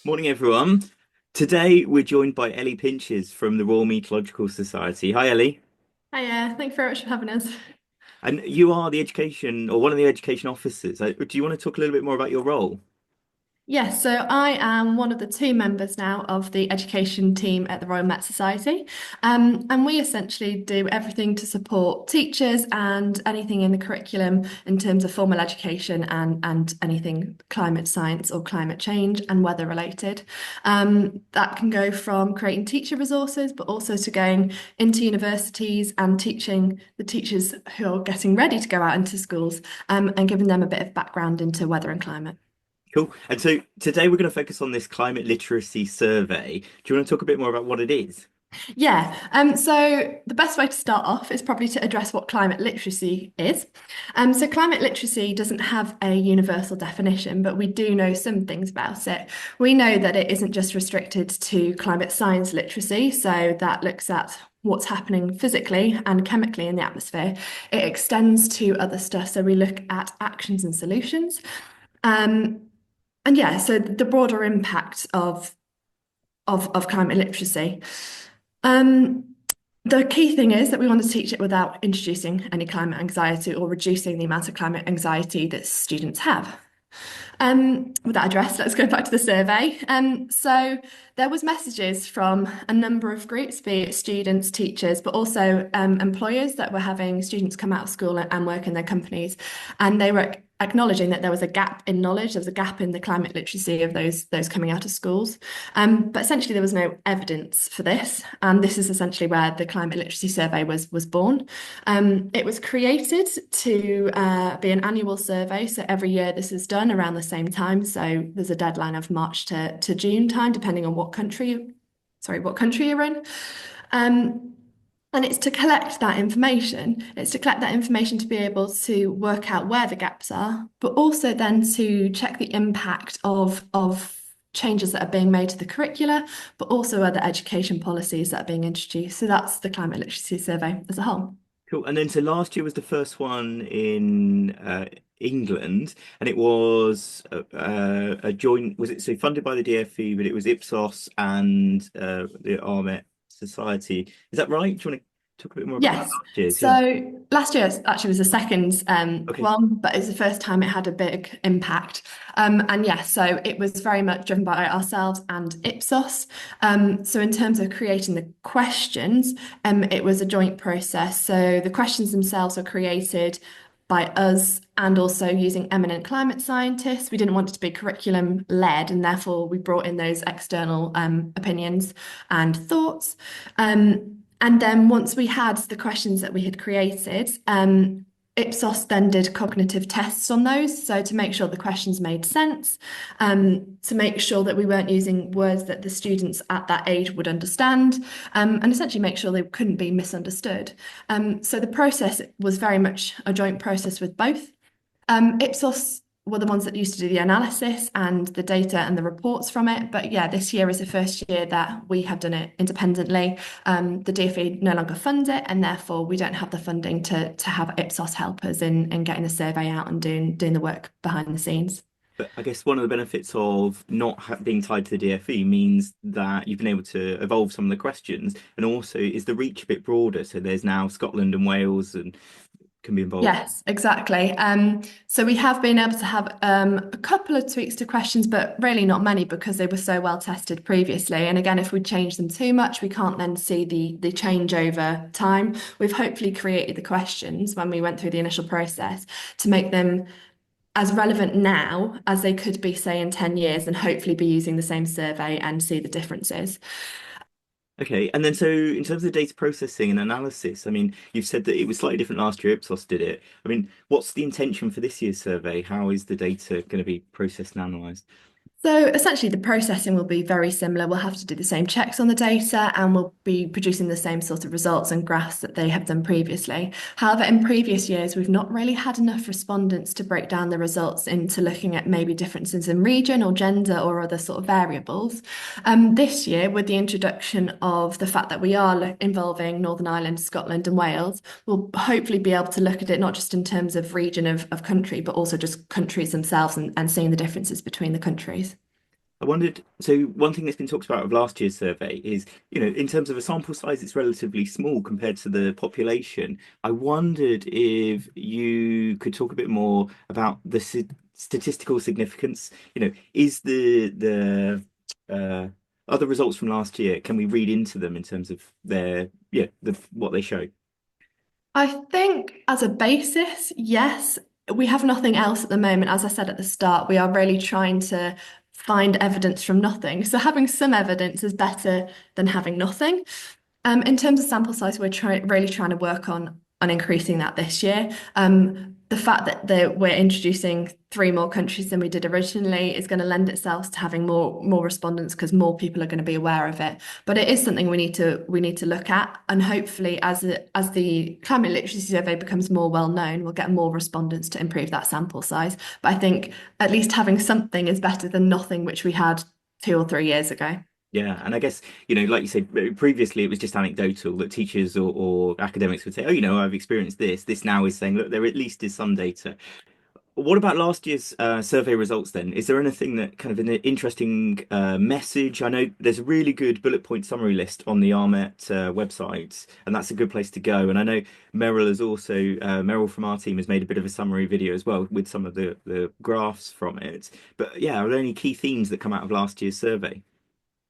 Morning, everyone. Today we're joined by Ellie Pinches from the Royal Meteorological Society. Hi, Ellie. Hiya, thank you very much for having us. And you are the education or one of the education officers. Do you want to talk a little bit more about your role? Yes, so I am one of the two members now of the education team at the Royal Met Society. And we essentially do everything to support teachers and anything in the curriculum in terms of formal education and anything climate science or climate change and weather related. That can go from creating teacher resources, but also to going into universities and teaching the teachers who are getting ready to go out into schools, and giving them a bit of background into weather and climate. Cool. And so today we're going to focus on this climate literacy survey. Do you want to talk a bit more about what it is? Yeah, so the best way to start off is probably to address what climate literacy is. So climate literacy doesn't have a universal definition, but we do know some things about it. We know that it isn't just restricted to climate science literacy, so that looks at what's happening physically and chemically in the atmosphere. It extends to other stuff, so we look at actions and solutions. Um, and yeah, so the broader impact of climate literacy. Um, the key thing is that we want to teach it without introducing any climate anxiety or reducing the amount of climate anxiety that students have. With that address, let's go back to the survey. So there was messages from a number of groups, be it students, teachers, but also employers that were having students come out of school and work in their companies, and they were acknowledging that there was a gap in knowledge, there was a gap in the climate literacy of those coming out of schools. But essentially, there was no evidence for this, and this is essentially where the climate literacy survey was born. It was created to be an annual survey, so every year this is done around the same time. So there's a deadline of March to June time, depending on what country you're in. Um, and it's to collect that information. It's to collect that information to be able to work out where the gaps are, but also then to check the impact of changes that are being made to the curricula, but also other education policies that are being introduced. So that's the climate literacy survey as a whole. Cool. And then so last year was the first one in England, and it was a joint. Was it so funded by the DfE, but it was Ipsos and the Armet Society. Is that right? Do you want to talk a bit more about Yes. last year's? Yeah. So last year actually was the second Okay. one, but it's the first time it had a big impact. And yeah, so it was very much driven by ourselves and Ipsos. So in terms of creating the questions, it was a joint process. So the questions themselves were created by us and also using eminent climate scientists. We didn't want it to be curriculum led, and therefore we brought in those external opinions and thoughts. And then once we had the questions that we had created, Ipsos then did cognitive tests on those. So to make sure the questions made sense, to make sure that we weren't using words that the students at that age would understand, and essentially make sure they couldn't be misunderstood. So the process was very much a joint process with both. Ipsos were the ones that used to do the analysis and the data and the reports from it. But yeah, this year is the first year that we have done it independently. The DfE no longer funds it, and therefore we don't have the funding to have Ipsos help us in getting the survey out and doing the work behind the scenes. But I guess one of the benefits of not ha being tied to the DfE means that you've been able to evolve some of the questions, and also is the reach a bit broader. So there's now Scotland and Wales and can be involved. Yes, exactly. So we have been able to have a couple of tweaks to questions, but really not many because they were so well tested previously. And again, if we change them too much, we can't then see the change over time. We've hopefully created the questions when we went through the initial process to make them as relevant now as they could be, say, in 10 years, and hopefully be using the same survey and see the differences. Okay, and then so in terms of data processing and analysis, I mean, you've said that it was slightly different last year, Ipsos did it. I mean, what's the intention for this year's survey? How is the data going to be processed and analysed? So essentially, the processing will be very similar. We'll have to do the same checks on the data and we'll be producing the same sort of results and graphs that they have done previously. However, in previous years, we've not really had enough respondents to break down the results into looking at maybe differences in region or gender or other sort of variables. This year, with the introduction of the fact that we are involving Northern Ireland, Scotland, and Wales, we'll hopefully be able to look at it not just in terms of region of country, but also just countries themselves and seeing the differences between the countries. I wondered, so one thing that's been talked about of last year's survey is, in terms of a sample size, it's relatively small compared to the population. I wondered if you could talk a bit more about the statistical significance. Is the uh, other results from last year, can we read into them in terms of what they show? I think as a basis, yes, we have nothing else at the moment. As I said at the start, we are really trying to find evidence from nothing. So having some evidence is better than having nothing. In terms of sample size, really trying to work on increasing that this year. The fact that we're introducing three more countries than we did originally is going to lend itself to having more respondents because more people are going to be aware of it. But it is something we need to look at, and hopefully, as the climate literacy survey becomes more well known, we'll get more respondents to improve that sample size. But I think at least having something is better than nothing, which we had 2 or 3 years ago. Yeah, and I guess, like you said, previously it was just anecdotal that teachers or academics would say, oh, I've experienced this. This now is saying, look, there at least is some data. What about last year's survey results then? Is there anything that kind of an interesting message? I know there's a really good bullet point summary list on the RMET website, and that's a good place to go. And I know Meryl from our team has made a bit of a summary video as well with some of the graphs from it. But yeah, are there any key themes that come out of last year's survey?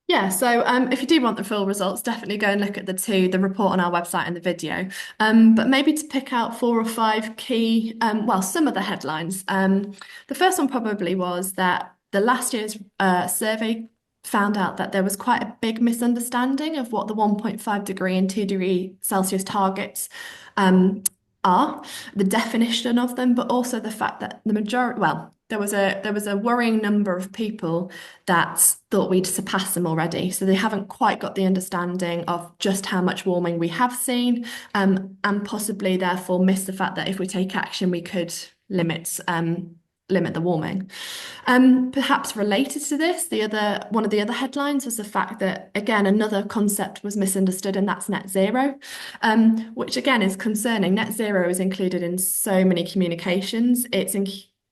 Yeah, so if you do want the full results, definitely go and look at the report on our website and the video. But maybe to pick out four or five key, some of the headlines. The first one probably was that the last year's survey found out that there was quite a big misunderstanding of what the 1.5 degree and 2 degree Celsius targets um, are, the definition of them, but also the fact that there was a worrying number of people that thought we'd surpassed them already. So they haven't quite got the understanding of just how much warming we have seen, and possibly therefore miss the fact that if we take action, we could limit the warming. Perhaps related to this, one of the other headlines was the fact that again another concept was misunderstood, and that's net zero, which again is concerning. Net zero is included in so many communications.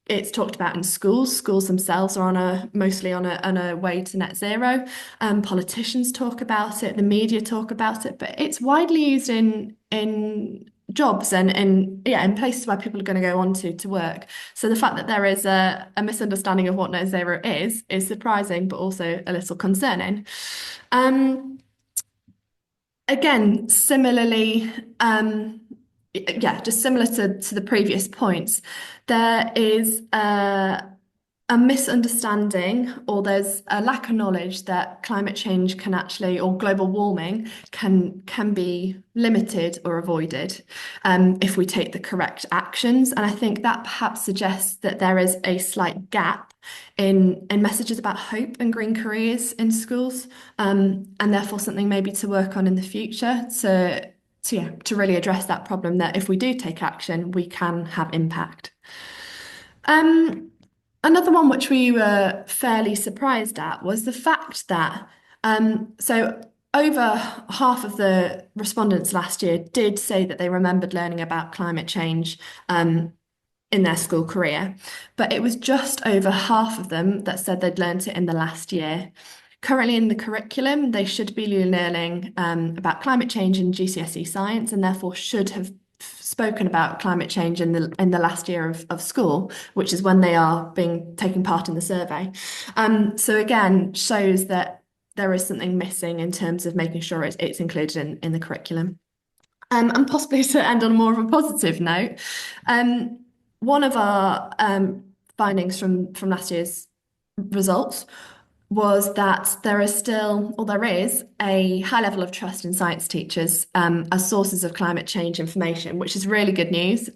It's talked about in schools. Schools themselves are mostly on a way to net zero. Politicians talk about it, the media talk about it, but it's widely used in jobs and in places where people are going to go on to work. So the fact that there is a misunderstanding of what net zero is surprising, but also a little concerning. Um, Again, similarly, yeah, just similar to the previous points, there is a misunderstanding, or there's a lack of knowledge that climate change can actually, or global warming can be limited or avoided if we take the correct actions. And I think that perhaps suggests that there is a slight gap in messages about hope and green careers in schools, and therefore something maybe to work on in the future to really address that problem that if we do take action, we can have impact. Um, Another one which we were fairly surprised at was the fact that so over half of the respondents last year did say that they remembered learning about climate change in their school career, but it was just over half of them that said they'd learnt it in the last year. Currently in the curriculum, they should be learning about climate change in GCSE science, and therefore should have spoken about climate change in the last year of school, which is when they are taking part in the survey. So again, shows that there is something missing in terms of making sure it's included in the curriculum. And possibly to end on more of a positive note, one of our findings from last year's results was that there is a high level of trust in science teachers as sources of climate change information, which is really good news.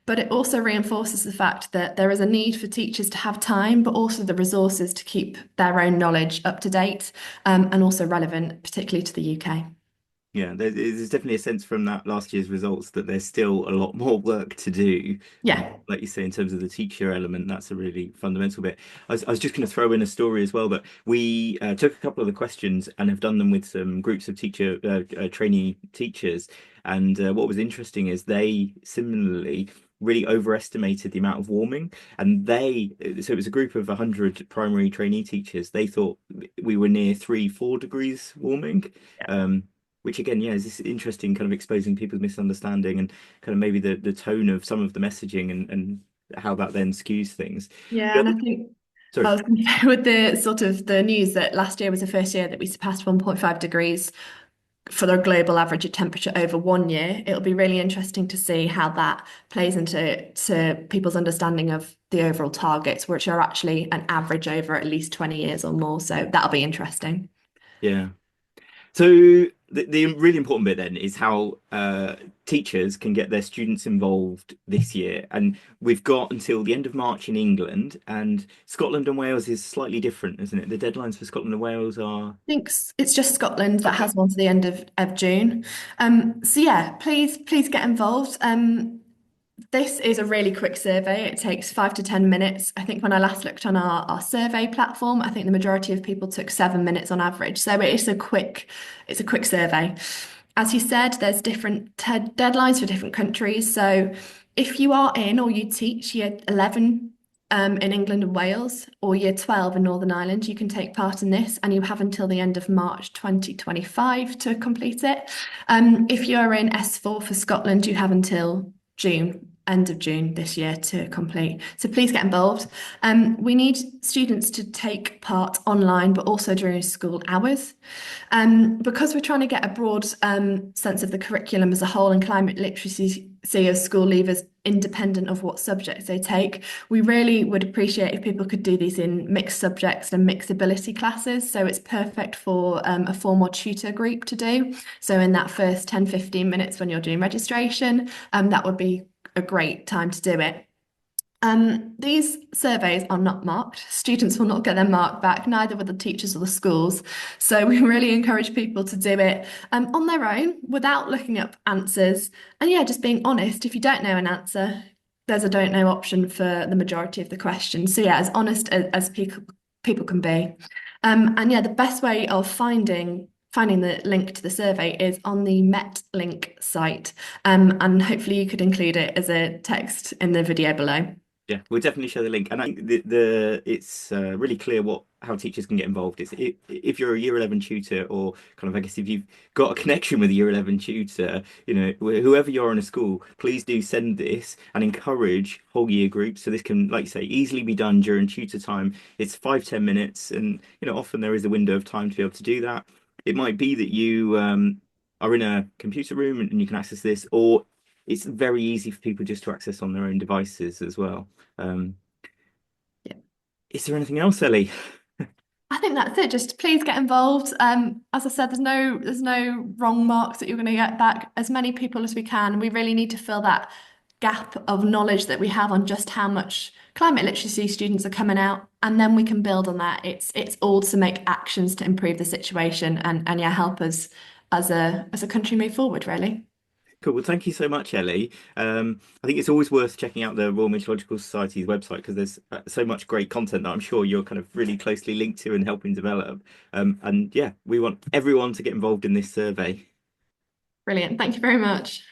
But it also reinforces the fact that there is a need for teachers to have time, but also the resources to keep their own knowledge up to date, and also relevant, particularly to the UK. Yeah, there's definitely a sense from that last year's results that there's still a lot more work to do. Yeah. Like you say, in terms of the teacher element, that's a really fundamental bit. I was just going to throw in a story as well, but we took a couple of the questions and have done them with some groups of trainee teachers. And what was interesting is they similarly really overestimated the amount of warming. And so it was a group of 100 primary trainee teachers. They thought we were near 3, 4 degrees warming. Um, which again, yeah, is this interesting kind of exposing people's misunderstanding and kind of maybe the tone of some of the messaging and how that then skews things. Yeah, The and I other, think I sorry. was going to say with the sort of the news that last year was the first year that we surpassed 1.5 degrees for the global average of temperature over 1 year. It'll be really interesting to see how that plays into people's understanding of the overall targets, which are actually an average over at least 20 years or more. So that'll be interesting. Yeah. So the really important bit then is how teachers can get their students involved this year. And we've got until the end of March in England, and Scotland and Wales is slightly different, isn't it? The deadlines for Scotland and Wales are Think it's just Scotland that okay. has one to the end of June. So yeah, please get involved. This is a really quick survey. It takes 5 to 10 minutes. I think when I last looked on our survey platform, I think the majority of people took 7 minutes on average. So it's a quick survey. As you said, there's different deadlines for different countries. So if you are in or you teach year 11 in England and Wales or year 12 in Northern Ireland, you can take part in this and you have until the end of March 2025 to complete it. If you're in S4 for Scotland, you have until June, end of June this year to complete. So please get involved. We need students to take part online, but also during school hours. Because we're trying to get a broad sense of the curriculum as a whole and climate literacy of school leavers independent of what subjects they take, we really would appreciate if people could do these in mixed subjects and mixed ability classes. So it's perfect for a form or tutor group to do. So in that first 10-15 minutes when you're doing registration, that would be a great time to do it. These surveys are not marked. Students will not get their mark back, neither will the teachers or the schools. So we really encourage people to do it on their own without looking up answers. And yeah, just being honest. If you don't know an answer, there's a don't know option for the majority of the questions. So yeah, as honest as people can be. And yeah, the best way of finding the link to the survey is on the Met link site. And hopefully you could include it as a text in the video below. Yeah, we'll definitely share the link. And I think the it's really clear what how teachers can get involved. It's if you're a year 11 tutor or kind of I guess if you've got a connection with a year 11 tutor, you know, whoever you are in a school, please do send this and encourage whole year groups. So this can, like you say, easily be done during tutor time. It's 5, 10 minutes, and you know, often there is a window of time to be able to do that. It might be that you are in a computer room and you can access this, or it's very easy for people just to access on their own devices as well. Um, Yeah. is there anything else, Ellie? I think that's it. Just please get involved. As I said, there's no wrong marks that you're going to get back. As many people as we can. We really need to fill that gap of knowledge that we have on just how much climate literacy students are coming out, and then we can build on that. It's all to make actions to improve the situation and yeah, help us as a country move forward, really. Cool. Well, thank you so much, Ellie. I think it's always worth checking out the Royal Meteorological Society's website because there's so much great content that I'm sure you're kind of really closely linked to and helping develop. And yeah, we want everyone to get involved in this survey. Brilliant. Thank you very much.